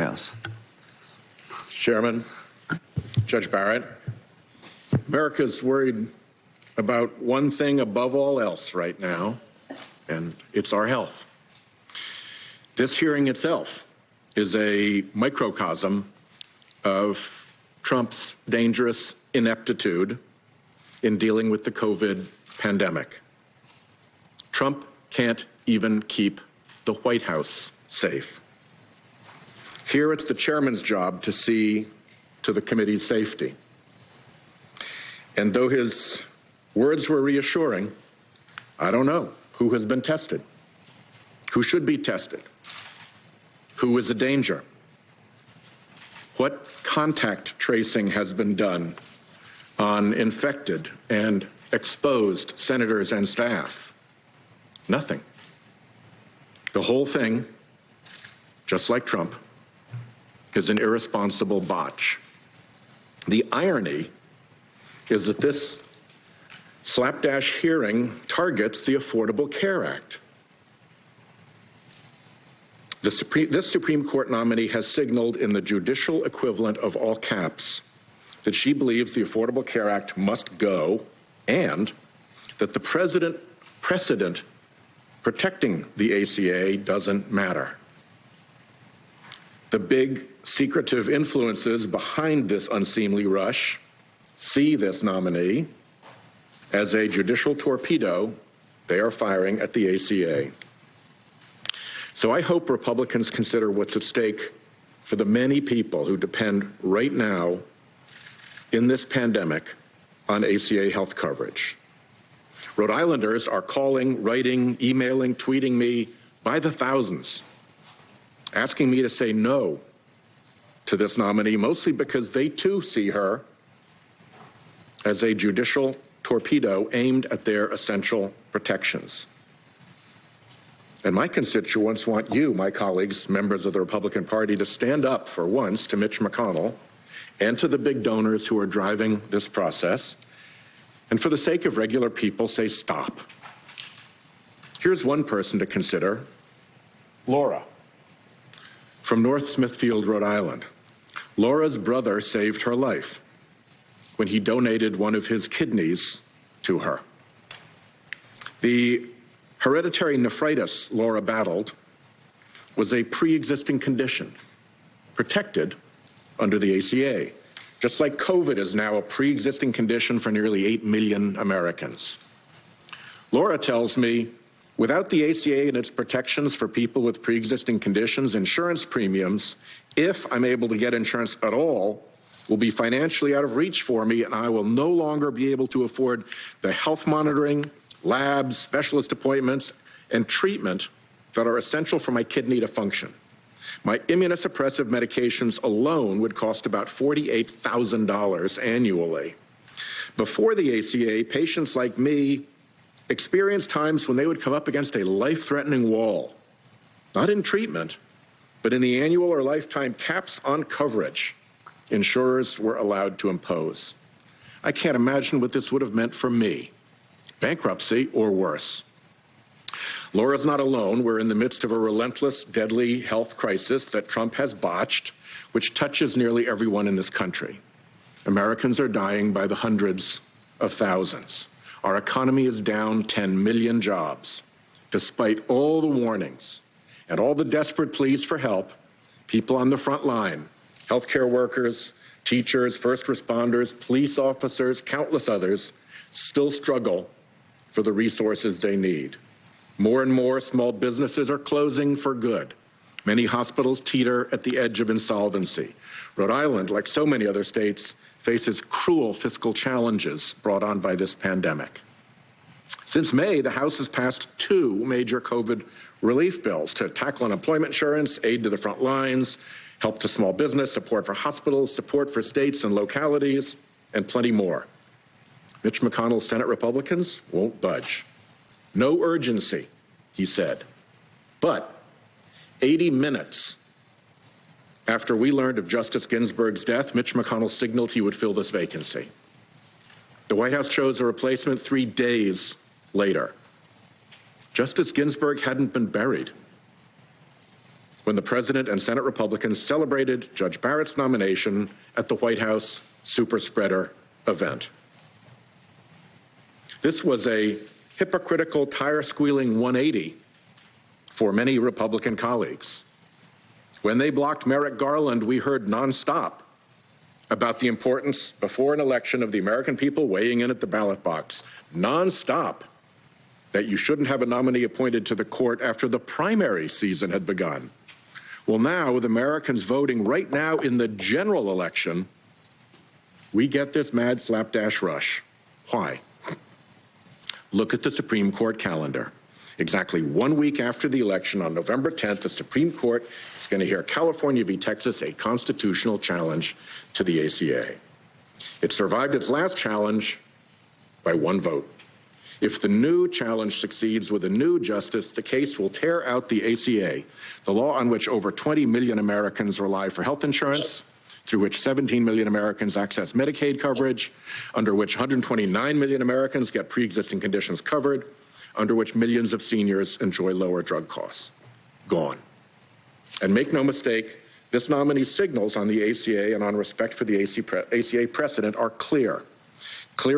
House. Chairman, Judge Barrett, America's worried about one thing above all else right now, and it's our health. This hearing itself is a microcosm of Trump's dangerous ineptitude in dealing with the COVID pandemic. Trump can't even keep the White House safe. Here it's the chairman's job to see to the committee's safety. And though his words were reassuring, I don't know who has been tested, who should be tested, who is a danger, what contact tracing has been done on infected and exposed senators and staff. Nothing. The whole thing, just like Trump, is an irresponsible botch. The irony is that this slapdash hearing targets the Affordable Care Act. This Supreme Court nominee has signaled in the judicial equivalent of all caps that she believes the Affordable Care Act must go and that the precedent protecting the ACA doesn't matter. The big secretive influences behind this unseemly rush see this nominee as a judicial torpedo they are firing at the ACA. So I hope Republicans consider what's at stake for the many people who depend right now in this pandemic on ACA health coverage. Rhode Islanders are calling, writing, emailing, tweeting me by the thousands, asking me to say no to this nominee, mostly because they too see her as a judicial torpedo aimed at their essential protections. And my constituents want you, my colleagues, members of the Republican Party, to stand up for once to Mitch McConnell and to the big donors who are driving this process, and for the sake of regular people, say stop. Here's one person to consider, Laura, from North Smithfield, Rhode Island. Laura's brother saved her life when he donated one of his kidneys to her. The hereditary nephritis Laura battled was a pre-existing condition protected under the ACA, just like COVID is now a pre-existing condition for nearly 8 million Americans. Laura tells me, without the ACA and its protections for people with pre-existing conditions, insurance premiums, if I'm able to get insurance at all, will be financially out of reach for me, and I will no longer be able to afford the health monitoring, labs, specialist appointments, and treatment that are essential for my kidney to function. My immunosuppressive medications alone would cost about $48,000 annually. Before the ACA, patients like me experienced times when they would come up against a life-threatening wall, not in treatment, but in the annual or lifetime caps on coverage insurers were allowed to impose. I can't imagine what this would have meant for me, bankruptcy or worse. Laura's not alone. We're in the midst of a relentless, deadly health crisis that Trump has botched, which touches nearly everyone in this country. Americans are dying by the hundreds of thousands. Our economy is down 10 million jobs. Despite all the warnings and all the desperate pleas for help, people on the front line, healthcare workers, teachers, first responders, police officers, countless others, still struggle for the resources they need. More and more small businesses are closing for good. Many hospitals teeter at the edge of insolvency. Rhode Island, like so many other states, faces cruel fiscal challenges brought on by this pandemic. Since May, the House has passed 2 major COVID relief bills to tackle unemployment insurance, aid to the front lines, help to small business, support for hospitals, support for states and localities, and plenty more. Mitch McConnell's Senate Republicans won't budge. No urgency, he said. But 80 minutes after we learned of Justice Ginsburg's death, Mitch McConnell signaled he would fill this vacancy. The White House chose a replacement 3 days later. Justice Ginsburg hadn't been buried. when the President and Senate Republicans celebrated Judge Barrett's nomination at the White House super spreader event. This was a hypocritical, tire-squealing 180 for many Republican colleagues. When they blocked Merrick Garland, we heard nonstop about the importance before an election of the American people weighing in at the ballot box. Nonstop that you shouldn't have a nominee appointed to the court after the primary season had begun. Well, now, with Americans voting right now in the general election, we get this mad slapdash rush. Why? Look at the Supreme Court calendar. Exactly 1 week after the election, on November 10th, the Supreme Court is going to hear California v. Texas, a constitutional challenge to the ACA. It survived its last challenge by 1 vote. If the new challenge succeeds with a new justice, the case will tear out the ACA, the law on which over 20 million Americans rely for health insurance, through which 17 million Americans access Medicaid coverage, under which 129 million Americans get pre-existing conditions covered, under which millions of seniors enjoy lower drug costs. Gone. And make no mistake, this nominee's signals on the ACA and on respect for the ACA precedent are clear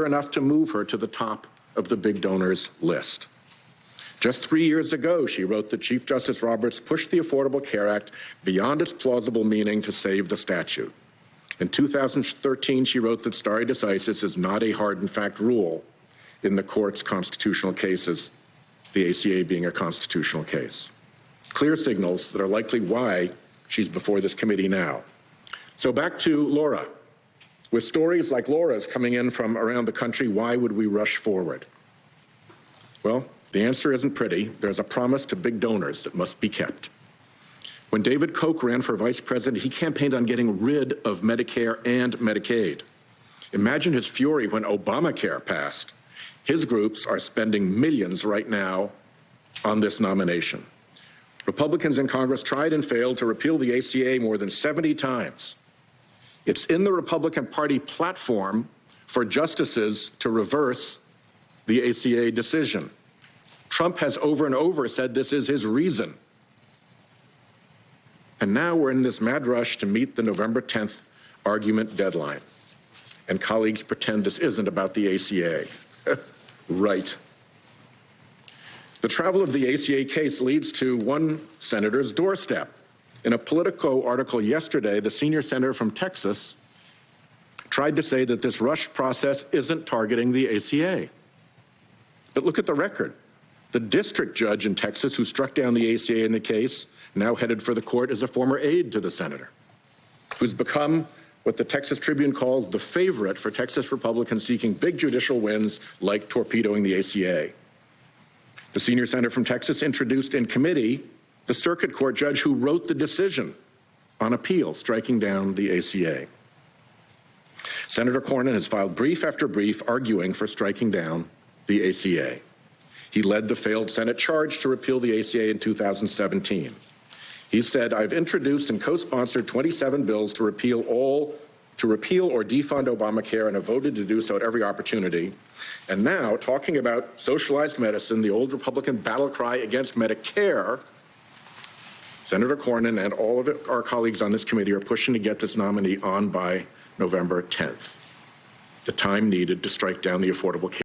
enough to move her to the top of the big donors list. Just 3 years ago, she wrote that Chief Justice Roberts pushed the Affordable Care Act beyond its plausible meaning to save the statute. In 2013, she wrote that stare decisis is not a hard and fact rule in the court's constitutional cases, the ACA being a constitutional case. Clear signals that are likely why she's before this committee now. So back to Laura. With stories like Laura's coming in from around the country, why would we rush forward? Well, the answer isn't pretty. There's a promise to big donors that must be kept. When David Koch ran for vice president, he campaigned on getting rid of Medicare and Medicaid. Imagine his fury when Obamacare passed. His groups are spending millions right now on this nomination. Republicans in Congress tried and failed to repeal the ACA more than 70 times. It's in the Republican Party platform for justices to reverse the ACA decision. Trump has over and over said this is his reason. And now we're in this mad rush to meet the November 10th argument deadline. And colleagues pretend this isn't about the ACA. Right. The travel of the ACA case leads to one senator's doorstep. In a Politico article yesterday, the senior senator from Texas tried to say that this rushed process isn't targeting the ACA. But look at the record. The district judge in Texas who struck down the ACA in the case, now headed for the court, is a former aide to the senator, who's become what the Texas Tribune calls the favorite for Texas Republicans seeking big judicial wins like torpedoing the ACA. The senior senator from Texas introduced in committee the circuit court judge who wrote the decision on appeal striking down the ACA. Senator Cornyn has filed brief after brief arguing for striking down the ACA. He led the failed Senate charge to repeal the ACA in 2017. He said, I've introduced and co-sponsored 27 bills to repeal or defund Obamacare and have voted to do so at every opportunity. And now, talking about socialized medicine, the old Republican battle cry against Medicare, Senator Cornyn and all of our colleagues on this committee are pushing to get this nominee on by November 10th, the time needed to strike down the Affordable Care